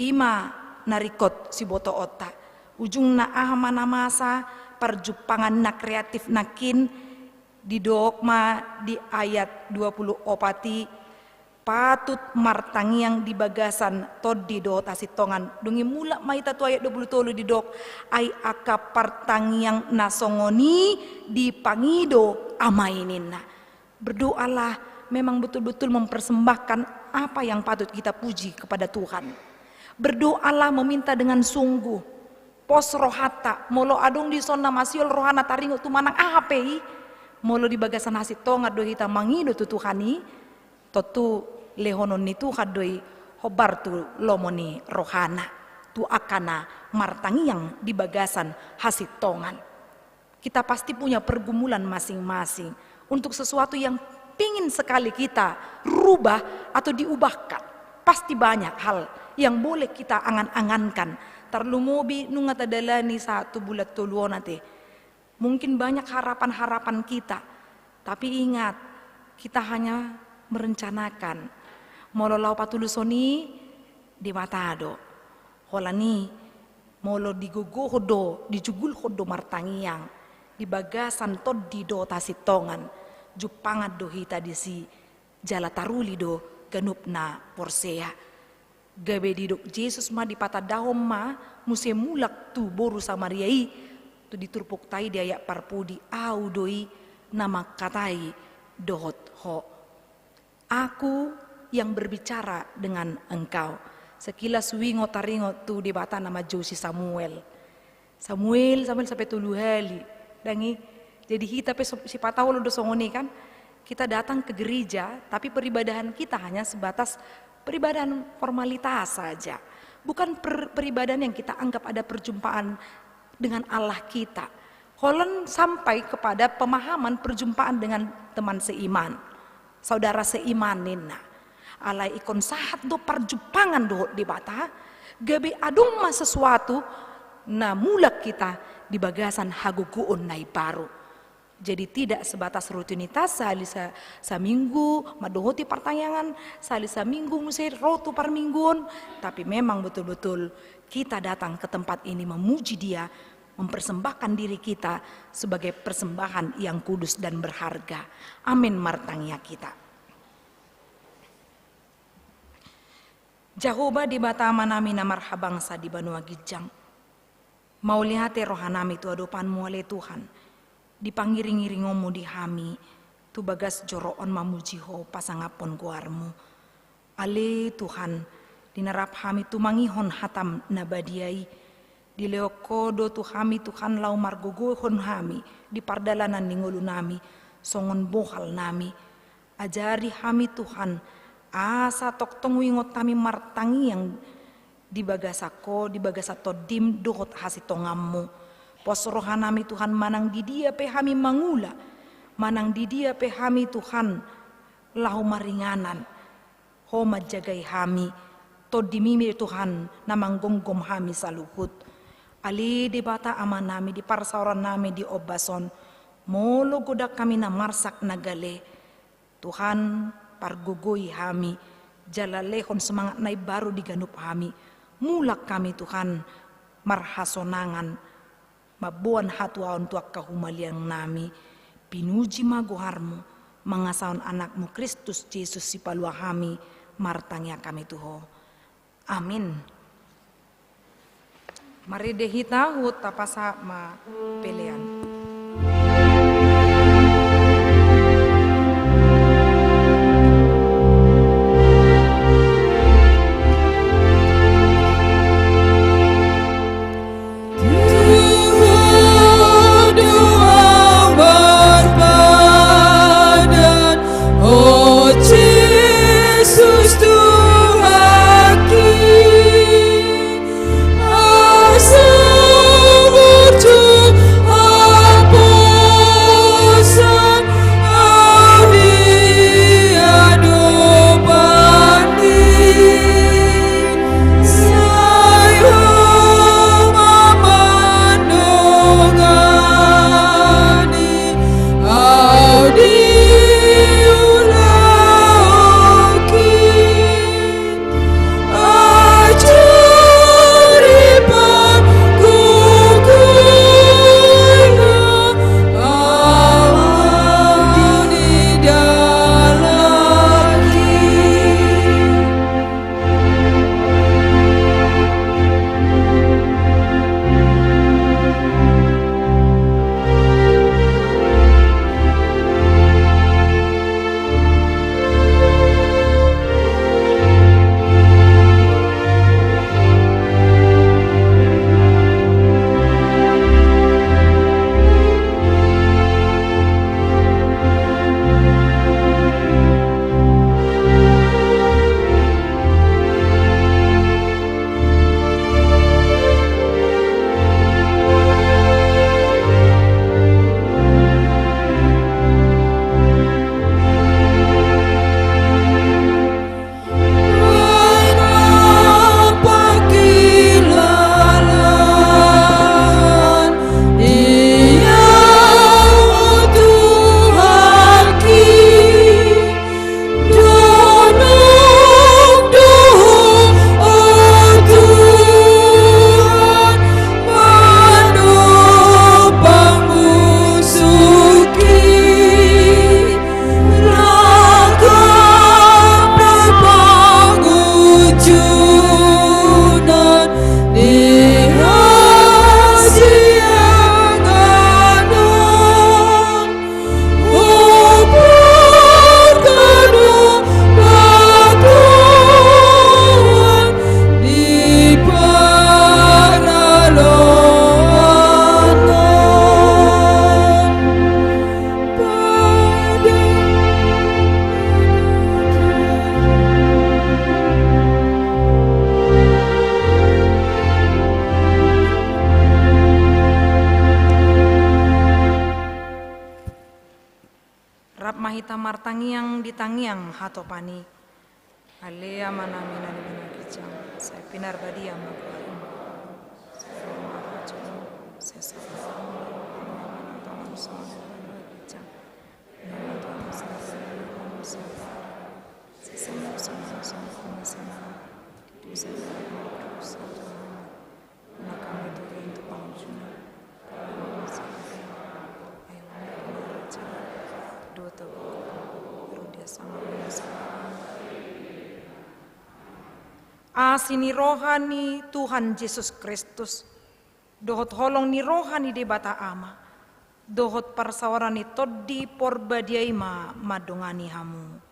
Ima narikot si boto otak. Ujung na ahmana masa perjupangan na kreatif nakin di dogma di ayat 20 opati patut martangiang di bagasan tod di do tasitongan dungi mula maita tu ayat 20 di dok ay aka partangiang nasongoni di pangido amaininna. Berdoalah memang betul-betul mempersembahkan apa yang patut kita puji kepada Tuhan. Berdoalah meminta dengan sungguh. Pos rohata molo adong di sonna masiol rohana taringo tu manang apei. Molo di bagasan hasit tonga do hita mangido tu Tuhani totu lehonon ni Tuhan doi hobar tu lomoni rohana tu akana martangiang di bagasan hasit tongan. Kita pasti punya pergumulan masing-masing untuk sesuatu yang pingin sekali kita rubah atau diubahkan. Pasti banyak hal yang boleh kita angan-angankan. Tarlumobi nungat adalani satu bulat tuluonate. Mungkin banyak harapan-harapan kita, tapi ingat kita hanya merencanakan. Molo lau patulusoni di matado, holani molo diguguhodo, dijugul hodo martangiang, di bagasan tod di do tasitongan, jupangat do hita di si jala taruli do ganupna porsea. Gabe didok Yesus ma di patadahom ma musemulak tu boru Samariai. Tu diturpuk tai dia parpudi au doi nama katai dohot ho. Aku yang berbicara dengan engkau. Sekilas wingo taringo tu di bata nama Josi Samuel sampai tulu hali. Dangi jadi kita pe si patau lo dosongoni kan. Kita datang ke gereja tapi peribadahan kita hanya sebatas peribadahan formalitas saja. Bukan peribadahan yang kita anggap ada perjumpaan dengan Allah kita. Holland sampai kepada pemahaman perjumpaan dengan teman seiman, saudara seiman nina. Alai ikon sahat do perjumpangan do di bata, gabe adung ma sesuatu na mulak kita di bagasan haguguon nai baru. Jadi tidak sebatas rutinitas salisa saminggu madohoti pertanyaan salisa minggu musir rotu par mingguon, tapi memang betul-betul kita datang ke tempat ini memuji Dia, mempersembahkan diri kita sebagai persembahan yang kudus dan berharga. Amin martangnya kita. Jahoba di batama nami na marhabangsa di banua gijang. Mau lihat rohanami tu adopanmu oleh Tuhan. Dipanggiring-iringomu di hami. Tu bagas joroon mamujiho pasangapon guarmu. Ale Tuhan, dinarap hami tu mangihon hatam nabadiai. Di leokodo tu hami Tuhan lau margogohon hami. Di pardalanan ningulu nami. Songon bohal nami. Ajari hami Tuhan. Asa toktong wingot kami martangi yang di bagasako, di bagasato dim dohot hasitongammu. Pos rohanami Tuhan manang di dia pehami mangula. Manang di dia pehami Tuhan lahu maringanan. Ho majagai hami. To dimimi Tuhan namang gonggom hami saluhut. Ali di bata aman nami, di parsauran nami di obason. Molo godak kami na marsak nagale. Tuhan pargugoi hami, jalalehon semangat nai baru diganup hami, mulak kami Tuhan, marhasonangan, mabuan hatuaon tuak kahumaliang nami, pinuji magoharmu, mangasaon anakmu Kristus Yesus si palua hami, martangnya kami Tuho. Amin. Mari dehita hut tapasa ma pelean. mahita martangiang ditangiang hatopani. Alea manamina di mana kijang. Saya pinar badia magwaim. Saya maracun. Saya sabar. Tangan semua kijang. Tangan semua saya semua sama. Itu saya berusaha. Maka itu untuk pengunjung. Asini rohani Tuhan Yesus Kristus. Dohot holong ni rohani de bata ama. Dohot parsawarani toddi porbadiai madongani hamu.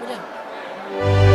Udah.